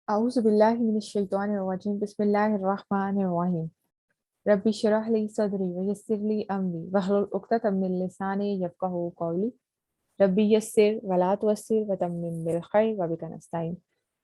أعوذ بالله من الشيطان الرجيم بسم الله الرحمن الرحيم ربي اشرح لي صدري ويسر لي أمري واحلل عقدة من لساني يفقهوا قولي ربي يسر ولا تعسر وتمم بالخير وبك نستعين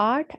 8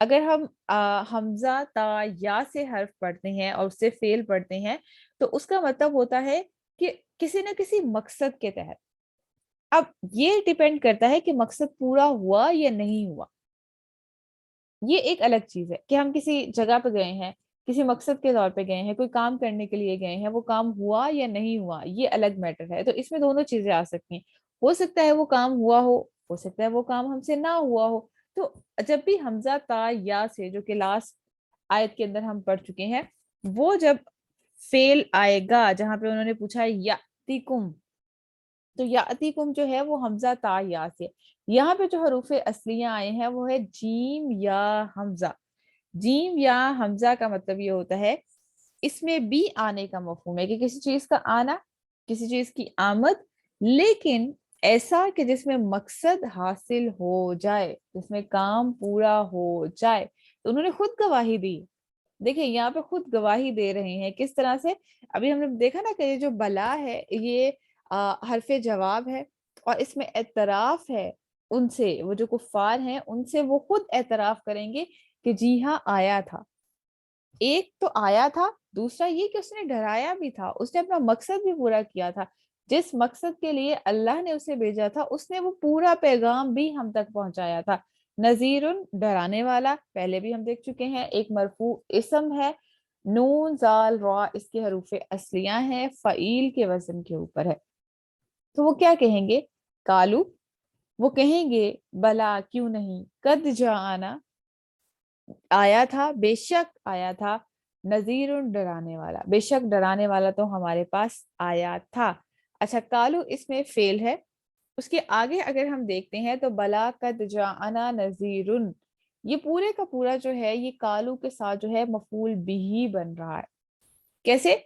اگر ہم حمزہ تا یا سے حرف پڑھتے ہیں اور اس سے فعل پڑھتے ہیں تو اس کا مطلب ہوتا ہے کہ کسی نہ کسی مقصد کے تحت. اب یہ ڈیپینڈ کرتا ہے کہ مقصد پورا ہوا یا نہیں ہوا. یہ ایک الگ چیز ہے کہ ہم کسی جگہ پہ گئے ہیں، کسی مقصد کے طور پہ گئے ہیں، کوئی کام کرنے کے لیے گئے ہیں، وہ کام ہوا یا نہیں ہوا یہ الگ میٹر ہے. تو اس میں دونوں چیزیں آ سکتی ہیں. ہو سکتا ہے وہ کام ہوا ہو سکتا ہے وہ کام ہم سے نہ ہوا ہو. تو جب بھی حمزہ تا یا سے، جو کہ لاسٹ آیت کے اندر ہم پڑھ چکے ہیں، وہ جب فعل آئے گا جہاں پہ انہوں نے پوچھا یاتیکم، تو یاتیکم جو ہے وہ حمزہ تا یا سے. یہاں پہ جو حروف اصلیہ آئے ہیں وہ ہے جیم یا حمزہ. جیم یا حمزہ کا مطلب یہ ہوتا ہے، اس میں بھی آنے کا مفہوم ہے کہ کسی چیز کا آنا، کسی چیز کی آمد، لیکن ایسا کہ جس میں مقصد حاصل ہو جائے، جس میں کام پورا ہو جائے. تو انہوں نے خود گواہی دی. دیکھیں یہاں پہ خود گواہی دے رہے ہیں کس طرح سے. ابھی ہم نے دیکھا نا کہ یہ جو بلا ہے یہ حرف جواب ہے، اور اس میں اعتراف ہے ان سے. وہ جو کفار ہیں ان سے وہ خود اعتراف کریں گے کہ جی ہاں آیا تھا. ایک تو آیا تھا، دوسرا یہ کہ اس نے ڈرایا بھی تھا، اس نے اپنا مقصد بھی پورا کیا تھا. جس مقصد کے لیے اللہ نے اسے بھیجا تھا اس نے وہ پورا پیغام بھی ہم تک پہنچایا تھا. نذیر، ڈرانے والا، پہلے بھی ہم دیکھ چکے ہیں، ایک مرفوع اسم ہے. نون زال را اس کے حروف اصلیاں ہیں، فعیل کے وزن کے اوپر ہے. تو وہ کیا کہیں گے؟ کالو، وہ کہیں گے بلا کیوں نہیں، قد جانا آیا تھا، بے شک آیا تھا، نذیر ڈرانے والا، بے شک ڈرانے والا تو ہمارے پاس آیا تھا. اچھا کالو اس میں فعل ہے. اس کے آگے اگر ہم دیکھتے ہیں تو بلا قد جاءنا نذیر، یہ پورے کا پورا جو ہے یہ کالو کے ساتھ جو ہے مفعول بھی بن رہا ہے. کیسے؟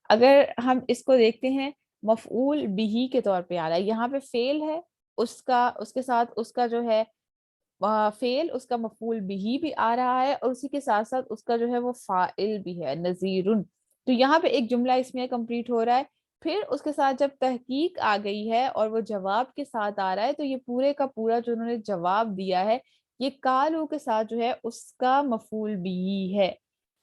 اگر ہم اس کو دیکھتے ہیں مفعول بھی کے طور پہ آ رہا ہے. یہاں پہ فعل ہے، اس کے ساتھ اس کا جو ہے فعل، اس کا مفعول بھی آ رہا ہے، اور اسی کے ساتھ ساتھ اس کا جو ہے وہ فاعل بھی ہے نذیرن. تو یہاں پہ ایک جملہ اس میں کمپلیٹ ہو رہا ہے. پھر اس کے ساتھ جب تحقیق آ گئی ہے اور وہ جواب کے ساتھ آ رہا ہے، تو یہ پورے کا پورا جو انہوں نے جواب دیا ہے یہ کالو کے ساتھ جو ہے اس کا مفعول بھی ہے.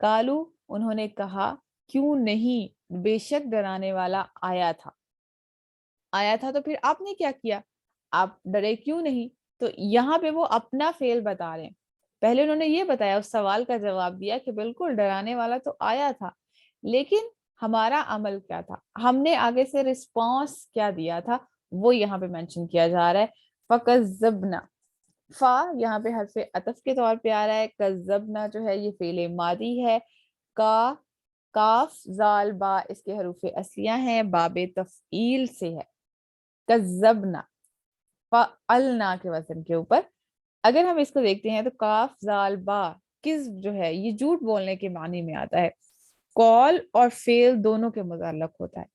کالو انہوں نے کہا کیوں نہیں، بے شک ڈرانے والا آیا تھا. آیا تھا تو پھر آپ نے کیا کیا؟ آپ ڈرے کیوں نہیں؟ تو یہاں پہ وہ اپنا فعل بتا رہے ہیں. پہلے انہوں نے یہ بتایا، اس سوال کا جواب دیا کہ بالکل ڈرانے والا تو آیا تھا، لیکن ہمارا عمل کیا تھا، ہم نے آگے سے رسپانس کیا دیا تھا، وہ یہاں پہ مینشن کیا جا رہا ہے. فَكَذَّبْنَا، فا یہاں پہ حرف عطف کے طور پہ آ رہا ہے. کذبنا جو ہے یہ فعل ماضی ہے. کا کاف زال با اس کے حروف اصلیہ ہیں، باب تفعیل سے ہے. کذبنا، فعلنا کے وزن کے اوپر. اگر ہم اس کو دیکھتے ہیں تو کاف زال با کذب جو ہے یہ جھوٹ بولنے کے معنی میں آتا ہے. قول اور فعل دونوں کے متعلق ہوتا ہے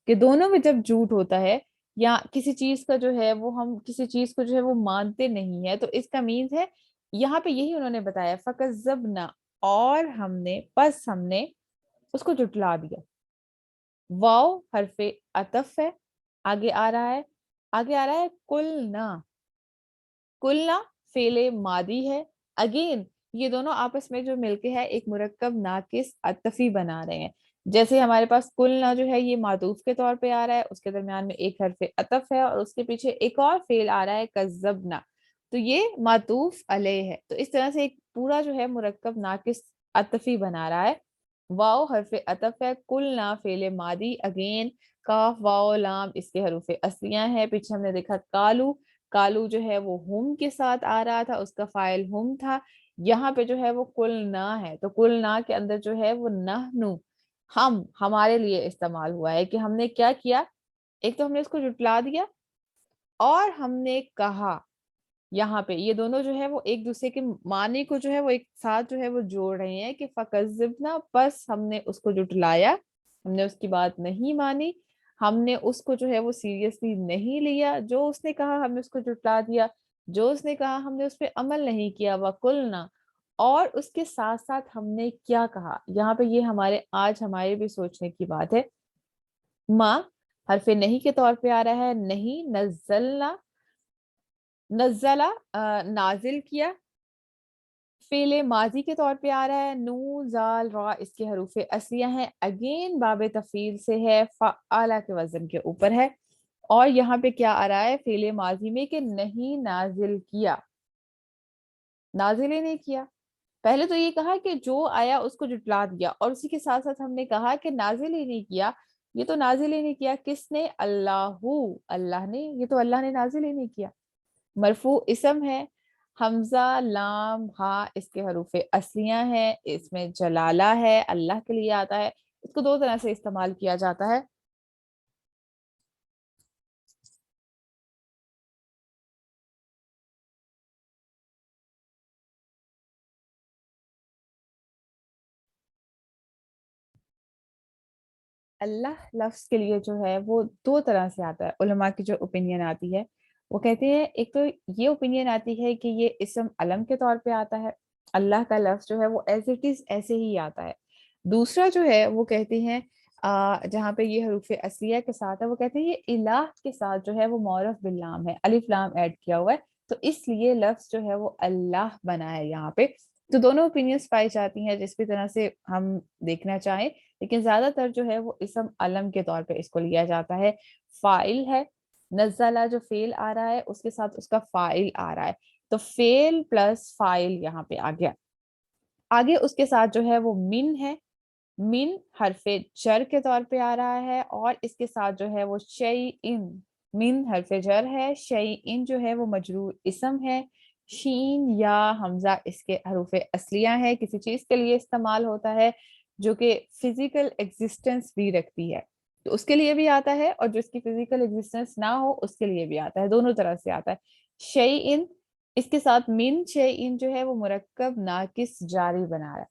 کہ دونوں میں جب جھوٹ ہوتا ہے یا کسی چیز کا جو ہے وہ ہم کسی چیز کو جو ہے وہ مانتے نہیں ہے، تو اس کا مینز ہے یہاں پہ یہی انہوں نے بتایا فَكَذَّبْنَا، اور ہم نے اس کو جھٹلا دیا. واو حرف عطف ہے، آگے آ رہا ہے قلنا. قلنا فعل ماضی ہے. اگین یہ دونوں آپس میں جو مل کے ہے ایک مرکب ناقص عطفی بنا رہے ہیں. جیسے ہمارے پاس قلنا جو ہے یہ معطوف کے طور پہ آ رہا ہے، اس کے درمیان میں ایک حرف عطف ہے اور اس کے پیچھے ایک اور فعل آ رہا ہے کذبنا، تو یہ معطوف علیہ ہے. تو اس طرح سے ایک پورا جو ہے مرکب ناقص عطفی بنا رہا ہے. واو حرف عطف ہے، قلنا فعل ماضی، اگین کاف واو لام اس کے حروف اصلیاں ہیں. پیچھے ہم نے دیکھا کالو، کالو جو ہے وہ ہم کے ساتھ آ رہا تھا، اس کا فاعل ہم تھا. یہاں پہ جو ہے وہ قلنا ہے، تو قلنا کے اندر جو ہے وہ نحنو، ہمارے لیے استعمال ہوا ہے کہ ہم نے کیا کیا. ایک تو ہم نے اس کو جٹلا دیا اور ہم نے کہا. یہاں پہ یہ دونوں جو ہے وہ ایک دوسرے کے معنی کو جو ہے وہ ایک ساتھ جو ہے وہ جوڑ رہے ہیں کہ فَكَذِّبْنَا، بس ہم نے اس کو جٹلایا، ہم نے اس کی بات نہیں مانی، ہم نے اس کو جو ہے وہ سیریسلی نہیں لیا. جو اس نے کہا ہم نے اس کو جٹلا دیا، جو اس نے کہا ہم نے اس پہ عمل نہیں کیا. وَقُلْنَا، اور اس کے ساتھ ساتھ ہم نے کیا کہا. یہاں پہ یہ ہمارے بھی سوچنے کی بات ہے. ما حرف نہیں کے طور پہ آ رہا ہے، نہیں. نزلنا، نزلہ نازل کیا. فعل ماضی کے طور پہ آ رہا ہے، نون زال را اس کے حروف اصلیہ ہیں، اگین باب تفعیل سے ہے، فعالہ کے وزن کے اوپر ہے، اور یہاں پہ کیا آ رہا ہے فعل ماضی میں کہ نہیں نازل کیا، نازل ہی نہیں کیا۔ پہلے تو یہ کہا کہ جو آیا اس کو جٹلا دیا، اور اسی کے ساتھ ساتھ ہم نے کہا کہ نازل ہی نہیں کیا، یہ تو نازل ہی نہیں کیا کس نے؟ اللہ، اللہ نے، یہ تو اللہ نے نازل ہی نہیں کیا۔ مرفوع اسم ہے، حمزہ لام ہا اس کے حروف اصلیہ ہیں، اس میں جلالہ ہے، اللہ کے لیے آتا ہے، اس کو دو طرح سے استعمال کیا جاتا ہے۔ اللہ لفظ کے لیے جو ہے وہ دو طرح سے آتا ہے، علماء کی جو اوپینین آتی ہے وہ کہتے ہیں، ایک تو یہ اوپینین آتی ہے کہ یہ اسم علم کے طور پہ آتا ہے، اللہ کا لفظ جو ہے وہ ایز اٹ از ایسے ہی آتا ہے۔ دوسرا جو ہے وہ کہتے ہیں جہاں پہ یہ حروف اصلیہ کے ساتھ ہے، وہ کہتے ہیں یہ الہ کے ساتھ جو ہے وہ معرف باللام ہے، الف لام ایڈ کیا ہوا ہے، تو اس لیے لفظ جو ہے وہ اللہ بنا ہے یہاں پہ۔ تو دونوں اوپینینز پائی جاتی ہیں جس بھی طرح سے ہم دیکھنا چاہیں، لیکن زیادہ تر جو ہے وہ اسم علم کے طور پہ اس کو لیا جاتا ہے۔ فاعل ہے، نزلہ جو فعل آ رہا ہے اس کے ساتھ اس کا فاعل آ رہا ہے، تو فعل پلس فاعل یہاں پہ آ گیا۔ آگے اس کے ساتھ جو ہے وہ من ہے، من حرف جر کے طور پہ آ رہا ہے، اور اس کے ساتھ جو ہے وہ شیئن، من حرف جر ہے، شیئن جو ہے وہ مجرور اسم ہے، شین یا حمزہ اس کے حروف اصلیہ ہے، کسی چیز کے لیے استعمال ہوتا ہے جو کہ فزیکل ایگزسٹنس بھی رکھتی ہے تو اس کے لیے بھی آتا ہے، اور جو اس کی فزیکل ایگزسٹنس نہ ہو اس کے لیے بھی آتا ہے، دونوں طرح سے آتا ہے۔ شیئن اس کے ساتھ من شیئن جو ہے وہ مرکب ناقص جاری بنا رہا ہے،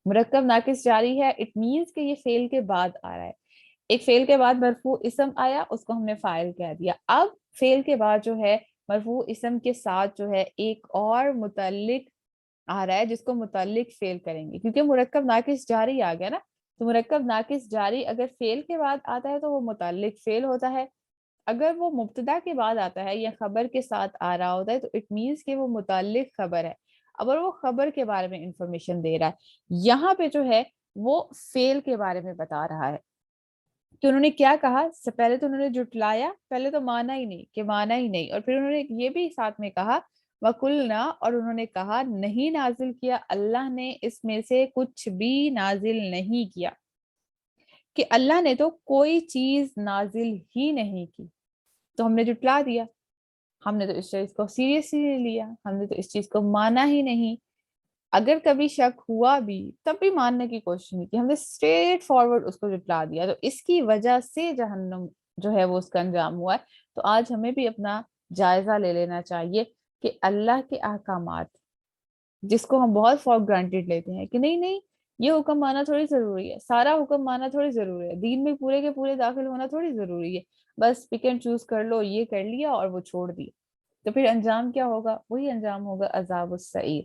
مرکب ناقص جاری ہے، اٹ مینس کہ یہ فعل کے بعد آ رہا ہے، ایک فعل کے بعد مرفوع اسم آیا اس کو ہم نے فاعل کہہ دیا، اب فعل کے بعد جو ہے مرفوع اسم کے ساتھ جو ہے ایک اور متعلق آ رہا ہے جس کو متعلق فعل کریں گے، کیونکہ مرکب ناقص جاری آ گیا نا، تو مرکب ناقص جاری اگر فعل کے بعد آتا ہے تو وہ متعلق فعل ہوتا ہے، اگر وہ مبتدا کے بعد آتا ہے یا خبر کے ساتھ آ رہا ہوتا ہے تو اٹ مینس کہ وہ متعلق خبر ہے، اگر وہ خبر کے بارے میں انفارمیشن دے رہا ہے، یہاں پہ جو ہے وہ فعل کے بارے میں بتا رہا ہے کہ انہوں نے کیا کہا، پہلے تو انہوں نے جٹلایا، پہلے تو مانا ہی نہیں کہ مانا ہی نہیں، اور پھر انہوں نے یہ بھی ساتھ میں کہا وَقُلْنَا، اور انہوں نے کہا نہیں نازل کیا اللہ نے اس میں سے کچھ بھی نازل نہیں کیا، کہ اللہ نے تو کوئی چیز نازل ہی نہیں کی، تو ہم نے جٹلا دیا، ہم نے تو اس چیز کو سیریسلی نہیں لیا، ہم نے تو اس چیز کو مانا ہی نہیں، اگر کبھی شک ہوا بھی تب بھی ماننے کی کوشش نہیں کی، ہم نے اسٹریٹ فارورڈ اس کو جٹلا دیا، تو اس کی وجہ سے جہنم جو ہے وہ اس کا انجام ہوا ہے۔ تو آج ہمیں بھی اپنا جائزہ لے لینا چاہیے کہ اللہ کے احکامات جس کو ہم بہت فار گرانٹیڈ لیتے ہیں کہ نہیں نہیں یہ حکم مانا تھوڑی ضروری ہے، سارا حکم مانا تھوڑی ضروری ہے، دین میں پورے کے پورے داخل ہونا تھوڑی ضروری ہے، بس پک اینڈ چوز کر لو، یہ کر لیا اور وہ چھوڑ دیا، تو پھر انجام کیا ہوگا؟ وہی انجام ہوگا عذاب السعیر۔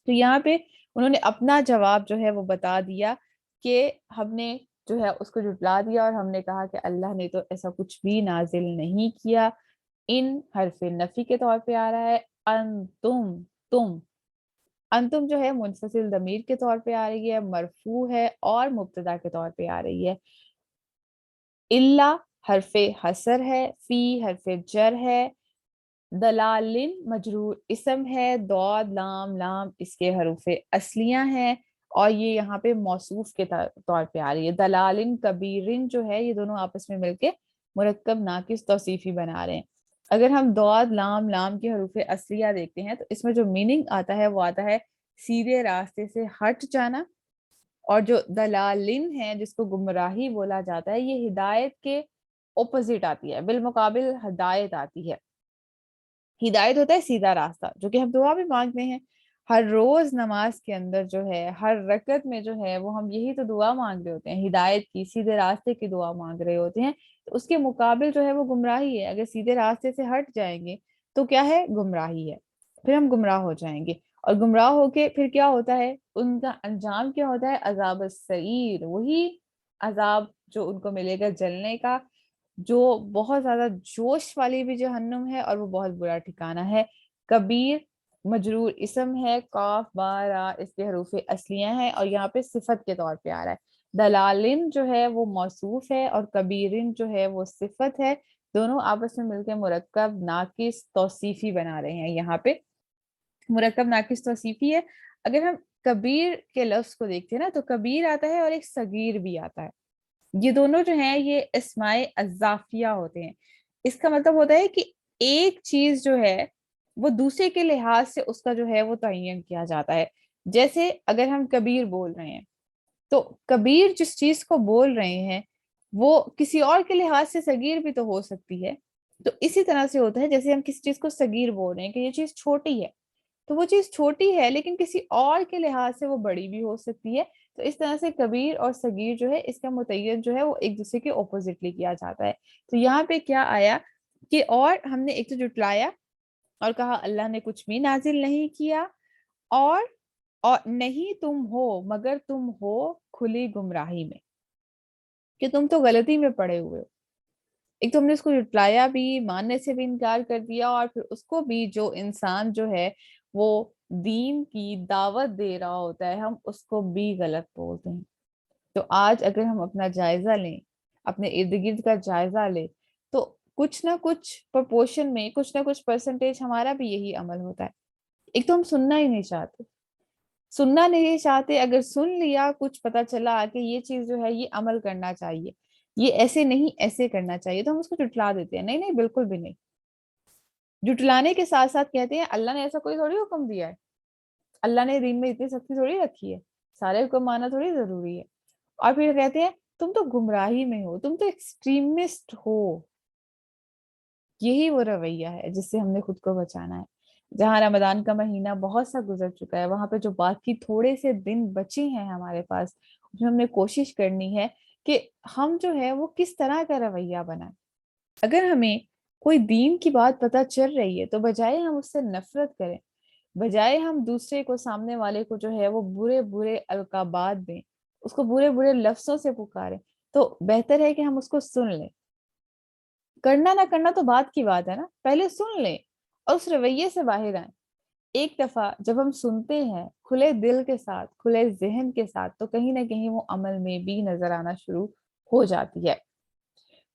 تو یہاں پہ انہوں نے اپنا جواب جو ہے وہ بتا دیا کہ ہم نے جو ہے اس کو جھٹلا دیا، اور ہم نے کہا کہ اللہ نے تو ایسا کچھ بھی نازل نہیں کیا۔ ان حرف نفی کے طور پہ آ رہا ہے، انتم، تم، انتم جو ہے منفصل ضمیر کے طور پہ آ رہی ہے، مرفوع ہے اور مبتدا کے طور پہ آ رہی ہے۔ الا حرف حسر ہے، فی حرف جر ہے، دلالن مجرور اسم ہے، دود لام لام اس کے حروف اصلیہ ہیں، اور یہ یہاں پہ موصوف کے طور پہ آ رہی ہے، دلالن کبیرن جو ہے یہ دونوں آپس میں مل کے مرکب ناقص توصیفی بنا رہے ہیں۔ اگر ہم دود لام لام کے حروف اصلیہ دیکھتے ہیں تو اس میں جو میننگ آتا ہے وہ آتا ہے سیدھے راستے سے ہٹ جانا، اور جو دلالن ہے جس کو گمراہی بولا جاتا ہے یہ ہدایت کے اپوزٹ آتی ہے، بالمقابل ہدایت آتی ہے۔ ہدایت ہوتا ہے سیدھا راستہ جو کہ ہم دعا بھی مانگتے ہیں، ہر روز نماز کے اندر جو ہے ہر رکعت میں جو ہے وہ ہم یہی تو دعا مانگ رہے ہوتے ہیں، ہدایت کی، سیدھے راستے کی دعا مانگ رہے ہوتے ہیں، تو اس کے مقابل جو ہے وہ گمراہی ہے، اگر سیدھے راستے سے ہٹ جائیں گے تو کیا ہے؟ گمراہی ہے، پھر ہم گمراہ ہو جائیں گے، اور گمراہ ہو کے پھر کیا ہوتا ہے؟ ان کا انجام کیا ہوتا ہے؟ عذاب السعیر، وہی عذاب جو ان کو ملے گا جلنے کا، جو بہت زیادہ جوش والی بھی جہنم ہے اور وہ بہت برا ٹھکانہ ہے۔ کبیر مجرور اسم ہے، قاف با را اس کے حروف اصلیہ ہیں اور یہاں پہ صفت کے طور پہ آ رہا ہے. دلالن جو ہے وہ موصوف ہے اور کبیرن جو ہے وہ صفت ہے. دونوں آپس میں مل کے مرکب ناقص توصیفی بنا رہے ہیں. یہاں پہ مرکب ناقص توصیفی ہے. اگر ہم کبیر کے لفظ کو دیکھتے ہیں نا تو کبیر آتا ہے اور ایک صغیر بھی آتا ہے. یہ دونوں جو ہیں یہ اسماء اضافیہ ہوتے ہیں. اس کا مطلب ہوتا ہے کہ ایک چیز جو ہے وہ دوسرے کے لحاظ سے اس کا جو ہے وہ تعین کیا جاتا ہے. جیسے اگر ہم کبیر بول رہے ہیں تو کبیر جس چیز کو بول رہے ہیں وہ کسی اور کے لحاظ سے صغیر بھی تو ہو سکتی ہے. تو اسی طرح سے ہوتا ہے جیسے ہم کسی چیز کو صغیر بول رہے ہیں کہ یہ چیز چھوٹی ہے تو وہ چیز چھوٹی ہے لیکن کسی اور کے لحاظ سے وہ بڑی بھی ہو سکتی ہے. تو اس طرح سے کبیر اور صغیر جو ہے اس کا متعین جو ہے وہ ایک دوسرے کے اپوزٹلی کیا جاتا ہے. تو یہاں پہ کیا آیا کہ اور ہم نے ایک تو جٹلایا اور کہا اللہ نے کچھ بھی نازل نہیں کیا اور نہیں تم ہو مگر تم ہو کھلی گمراہی میں کہ تم تو غلطی میں پڑے ہوئے ہو. ایک تو ہم نے اس کو جٹلایا بھی، ماننے سے بھی انکار کر دیا اور پھر اس کو بھی جو انسان جو ہے وہ دین کی دعوت دے رہا ہوتا ہے ہم اس کو بھی غلط بولتے ہیں. تو آج اگر ہم اپنا جائزہ لیں، اپنے ارد گرد کا جائزہ لیں تو کچھ نہ کچھ پرپورشن میں کچھ نہ کچھ پرسنٹیج ہمارا بھی یہی عمل ہوتا ہے. ایک تو ہم سننا ہی نہیں چاہتے، سننا نہیں چاہتے. اگر سن لیا کچھ پتا چلا کہ یہ چیز جو ہے یہ عمل کرنا چاہیے، یہ ایسے نہیں ایسے کرنا چاہیے، تو ہم اس کو جٹلا دیتے ہیں. نہیں نہیں بالکل بھی نہیں. جٹلانے کے ساتھ ساتھ کہتے ہیں اللہ نے ایسا کوئی تھوڑی حکم دیا ہے، اللہ نے دین میں اتنی سختی تھوڑی رکھی ہے، سارے حکم ماننا تھوڑی ضروری ہے. اور پھر کہتے ہیں تم تو گمراہی میں ہو، تم تو ایکسٹریمسٹ ہو. یہی وہ رویہ ہے جس سے ہم نے خود کو بچانا ہے. جہاں رمضان کا مہینہ بہت سا گزر چکا ہے وہاں پہ جو باقی تھوڑے سے دن بچے ہیں ہمارے پاس اس میں ہم نے کوشش کرنی ہے کہ ہم جو ہے وہ کس طرح کا رویہ بنائیں. اگر ہمیں کوئی دین کی بات پتہ چل رہی ہے تو بجائے ہم اس سے نفرت کریں، بجائے ہم دوسرے کو سامنے والے کو جو ہے وہ برے برے القابات دیں، اس کو برے برے لفظوں سے پکاریں، تو بہتر ہے کہ ہم اس کو سن لیں. کرنا نہ کرنا تو بات کی بات ہے نا، پہلے سن لیں اور اس رویے سے باہر آئیں. ایک دفعہ جب ہم سنتے ہیں کھلے دل کے ساتھ کھلے ذہن کے ساتھ تو کہیں نہ کہیں وہ عمل میں بھی نظر آنا شروع ہو جاتی ہے.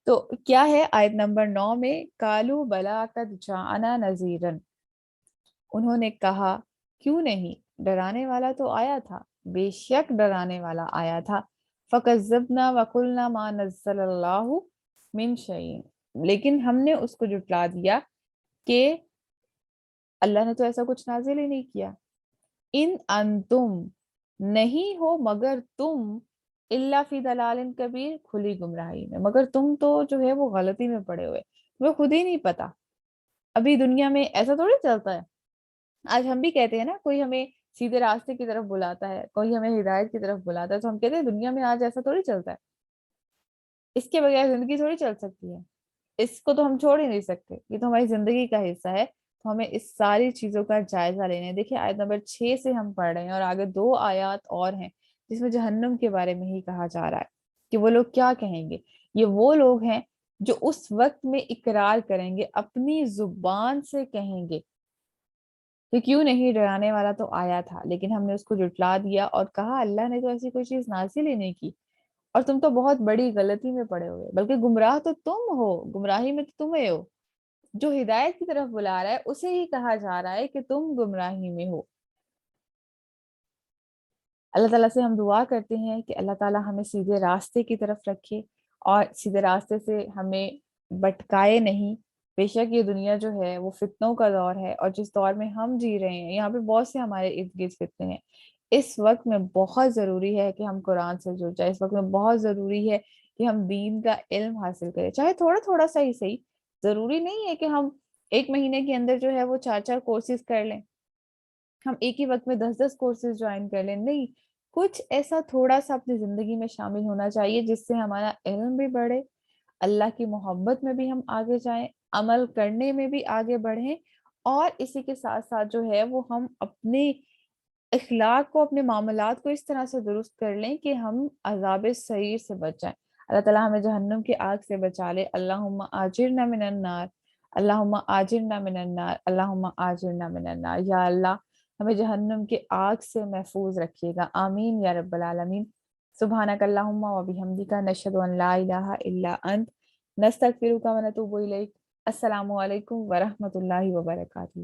تو کیا ہے آیت نمبر 9 میں کالو بلا قد جاءنا نذیرن، انہوں نے کہا کیوں نہیں، ڈرانے والا تو آیا تھا، بے شک ڈرانے والا آیا تھا. فکذبنا وقلنا ما نزل اللہ من شیء، لیکن ہم نے اس کو جٹلا دیا کہ اللہ نے تو ایسا کچھ نازل ہی نہیں کیا. ان انتم، نہیں ہو مگر تم، الا فی دلال کبیر، کھلی گمراہی میں، مگر تم تو جو ہے وہ غلطی میں پڑے ہوئے، تمہیں خود ہی نہیں پتا. ابھی دنیا میں ایسا تھوڑی چلتا ہے. آج ہم بھی کہتے ہیں نا کوئی ہمیں سیدھے راستے کی طرف بلاتا ہے، کوئی ہمیں ہدایت کی طرف بلاتا ہے تو ہم کہتے ہیں دنیا میں آج ایسا تھوڑی چلتا ہے، اس کے بغیر زندگی تھوڑی چل سکتی ہے، اس کو تو ہم چھوڑ ہی نہیں سکتے، یہ تو ہماری زندگی کا حصہ ہے. تو ہمیں اس ساری چیزوں کا جائزہ لینا ہے. دیکھیں آیت نمبر 6 سے ہم پڑھ رہے ہیں اور آگے 2 آیات اور ہیں جس میں جہنم کے بارے میں ہی کہا جا رہا ہے کہ وہ لوگ کیا کہیں گے. یہ وہ لوگ ہیں جو اس وقت میں اقرار کریں گے، اپنی زبان سے کہیں گے کہ کیوں نہیں، ڈرانے والا تو آیا تھا لیکن ہم نے اس کو جٹلا دیا اور کہا اللہ نے تو ایسی کوئی چیز نازل ہی نہیں کی اور تم تو بہت بڑی غلطی میں پڑے ہوئے، بلکہ گمراہ تو تم ہو، گمراہی میں تو تمہیں ہو. جو ہدایت کی طرف بلا رہا ہے اسے ہی کہا جا رہا ہے کہ تم گمراہی میں ہو. اللہ تعالیٰ سے ہم دعا کرتے ہیں کہ اللہ تعالیٰ ہمیں سیدھے راستے کی طرف رکھے اور سیدھے راستے سے ہمیں بٹکائے نہیں. بے شک یہ دنیا جو ہے وہ فتنوں کا دور ہے اور جس دور میں ہم جی رہے ہیں یہاں پہ بہت سے ہمارے ارد گرد فتنے ہیں. اس وقت میں بہت ضروری ہے کہ ہم قرآن سے جڑ جائیں. اس وقت میں بہت ضروری ہے کہ ہم دین کا علم حاصل کریں، چاہے تھوڑا تھوڑا سا ہی صحیح. ضروری نہیں ہے کہ ہم 1 مہینے کے اندر جو ہے وہ 4 کورسز کر لیں، ہم ایک ہی وقت میں 10 کورسز جوائن کر لیں. نہیں، کچھ ایسا تھوڑا سا اپنی زندگی میں شامل ہونا چاہیے جس سے ہمارا علم بھی بڑھے، اللہ کی محبت میں بھی ہم آگے جائیں، عمل کرنے میں بھی آگے بڑھیں اور اسی کے ساتھ ساتھ جو ہے وہ ہم اپنے اخلاق کو، اپنے معاملات کو اس طرح سے درست کر لیں کہ ہم عذاب سعیر سے بچ جائیں. اللہ تعالیٰ ہمیں جہنم کی آگ سے بچا لے. اللہم آجرنا من النار، اللہم آجرنا من النار، اللہم آجرنا من النار، یا اللہ ہمیں جہنم کے آگ سے محفوظ رکھیے گا، آمین یا رب العالمین۔ سبحانک اللہم و بحمدک، نشہد ان لا الہ الا انت، نستغفرک و نتوب الیک۔ السلام علیکم ورحمۃ اللہ وبرکاتہ۔